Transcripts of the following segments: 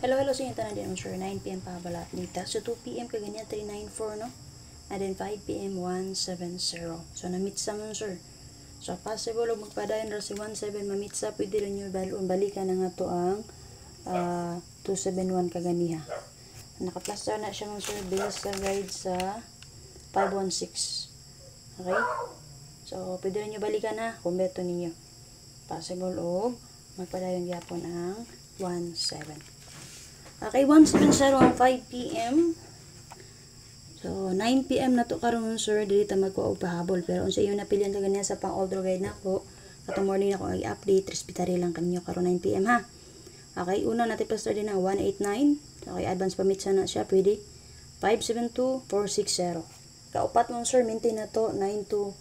Hello sa inyo tanan din, sir. 9 p.m. pa bala nita. So 2 p.m. kaganyan 394 no. And then 5 p.m. 170. So na-meet sa mo, sir. So possible og magpadayon ra si 17 ma-meet sa pwede rin nyo balikan na nga to ang 271 kaganiha. Naka-plaster na siya mga sir based sa guide sa 516. Okay? So pwede rin nyo balikan ha kung beto ninyo. Possible og magpadayon gyapon ang 17. Okay, 170 ang 5 p.m. So, 9 p.m. na to karon sir, dili ta magkuha og pahabol. Pero unsa yung napilian ka ganiya sa pang older guide nako, katong morning ako i-update, respetary lang kanyo karon 9 p.m. ha. Okay, una natin plaster din ang 189. Okay, advance pamit na siya, pwede. 572460. Kaupat mo sir, maintain na to 920.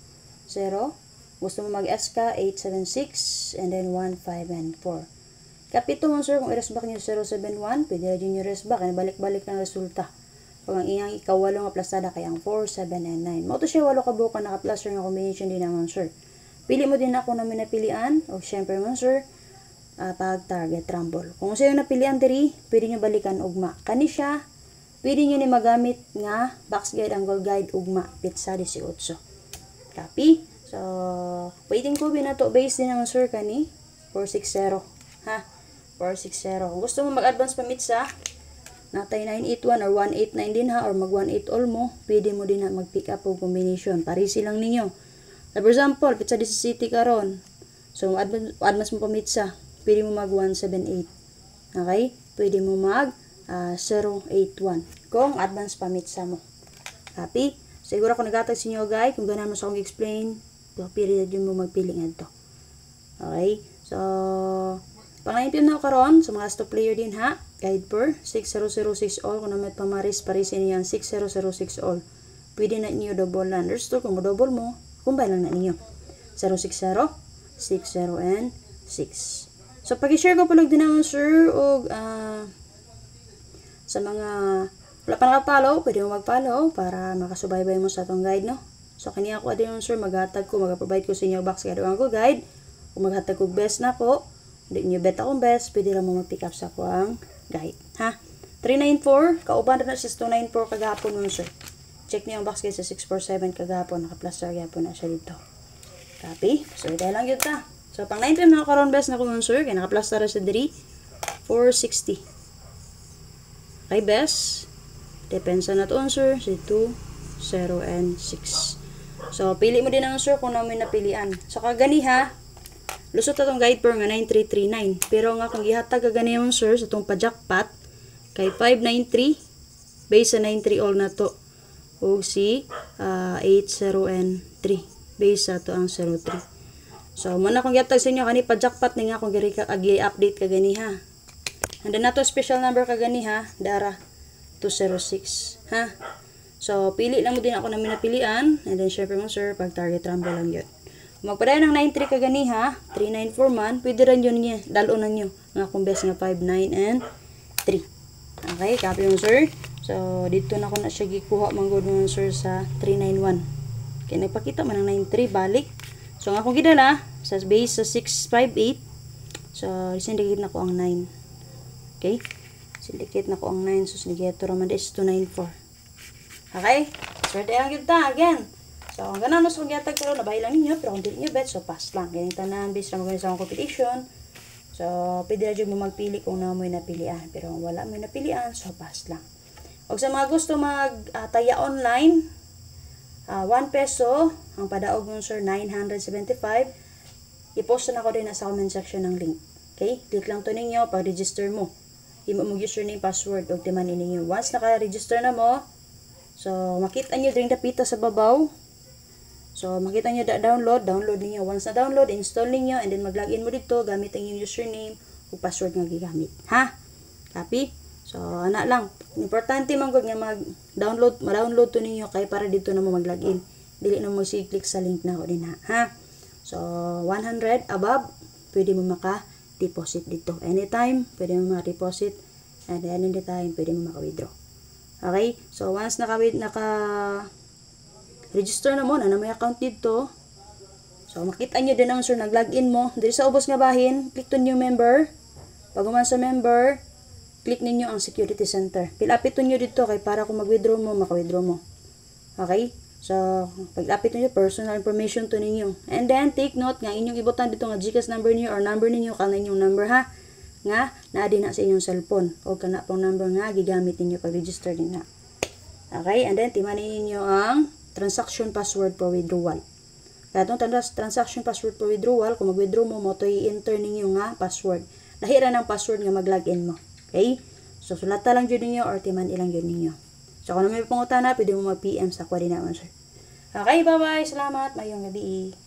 Gusto mo mag-SK 876 and then 15 and 4. Kapito mo sir, kung i-resback nyo 071, pwede na dyan yung resback, balik-balik ang resulta. Kung ang iyang ikawalo nga plastada kaya ang 4, 7, and 9. Mauto siya walo ka buka naka-plaster nga combination din naman sir. Pili mo din ako na minapilian, o syempre mo sir, pag-target rumble. Kung sa'yo napilian diri, pwede nyo balikan ugma. Kani siya, pwede nyo ni magamit nga box guide, angle guide, ugma, pizza 18. Copy? So, waiting ko na to base din naman sir kani, 460. Ha? 460. Kung gusto mo mag-advance pamit sa natay 981 or 189 din ha, or mag 18 all mo, pwede mo din na mag-pick up o combination. Parisi lang ninyo. For example, pizza 17 karon. So, advance mo pamit sa, pwede mo mag 178. Okay? Pwede mo mag 081. Kung advance pamit sa mo. Copy? Siguro ako nagatag sa inyo guys, kung ganahan mo sa akong explain, to period yun mo magpili nga ito. Okay? So, pang-9 na karon sa mga stop player din ha. Guide per 6006 all. Kung naman pamaris parisin niyan 6006 all. Pwede na niyo double na. Understood? Kung double mo, combine lang na niyo. 060, 60, and 6. So, pag-share ko palag din naman sir og sa mga wala pa nakapollow, pwede mo mag-follow para makasubaybay mo sa atong guide no. So, kaniya ko din sir maghatag ko, mag-provide ko sa inyo box guide ang ko guide. Kung maghatag ko best na ko, hindi nyo bet akong best, pwede lang mo mag-pick up sa ako ang guide. Ha? 394, kauban na siya 294 kagahapon nun, sir. Check niyo ang box guide sa 647 kagahapon. Naka-plaster gahapon na siya dito. Copy? So, dahil lang yun ta. So, pang 9 na karon best na ko nun, sir. Kaya naka-plaster na siya diri. 460. Okay, best. Depensa na to, sir. Si 2, 0, and 6. So, pili mo din ang sir kung namin napilian. So, kagani ha. Lusot na itong guide per nga 9339. Pero nga kung gihatag ka ganyan sir sa itong pa-jackpot kay 593 base sa 93 all na to. O si 80 and 3 base sa to ang 03. So muna kung gihatag sa inyo kani pa-jackpot ni nga kung agi-update ka gani ha. And then na to special number ka gani ha. Dara 206 ha. So pili lang mo din ako na minapilian. And then syempre mo sir pag target rumble lang yun. Magpadayon ng 93 kagani ha, 394 man, pwede rin yun niya, dalonan nyo, nga kung best nga 5, 9, and 3. Okay, copy yung sir. So, dito na ko na siya gikuha, manggod mo sir sa 391. Okay, nagpakita man ng 93, balik. So, nga kung gidala, sa base sa 658, so, syndicate na ko ang 9. Okay, syndicate na ko ang 9, so, syndicate raman is 294. Okay, so, dahil yun ta, again. So, ang ganan mas magyatag pero nabay lang ninyo, pero kung hindi nyo bet, so pass lang. Ganyan tanan, based lang sa akong competition. So, pwede na dyan mo magpili kung na mo napilian. Pero kung wala mo napilian, so pass lang. O sa mga gusto magtaya online, 1 peso, ang padaog mo sir, 975. I-post na ako din sa comment section ng link. Okay? Click lang to ninyo, pag-register mo. Imo mo username, password, o timan ninyo. Once naka-register na mo, so, makita nyo din dapita sa babaw. So, makita nyo download niyo. Once na download, install niyo and then mag-login mo dito, gamit ang yung username o password nga gigamit. Ha? Copy? So, ana lang. Importante man gud nga ma-download to ninyo kay para dito na mo mag-login. Dili na mo si-click sa link na ko din ha. So, 100 above, pwede mo maka-deposit dito. Anytime, pwede mo maka-deposit and anytime, pwede mo maka-withdraw. Okay? So, once register na mo na may account dito. So, makita nyo din ang sir, nag-login mo. Dito sa ubos nga bahin, click to new member. Pag sa member, click ninyo ang security center. Pilapiton nyo dito kay para kung mag-withdraw mo, maka-withdraw mo. Okay? So, paglapit nyo, personal information to ninyo. And then, take note nga, inyong ibutan dito nga GCash number niyo or number ninyo, kana inyong number ha, nga, naadi na sa inyong cellphone. O kana pong number nga, gigamit ninyo pag-register din na. Okay? And then, timanin ninyo ang transaction password for withdrawal. Kaya itong transaction password for withdrawal, kung mag-withdraw mo, mo ito i-enter ninyo nga password. Lahira ng password nga mag-login mo. Okay? So, sulata lang dyan ninyo or timan ilang dyan ninyo. So, kung may pangutana, pwede mo mag-PM sa Quadinaman, sir. Okay, bye-bye. Salamat. Mayong gabi.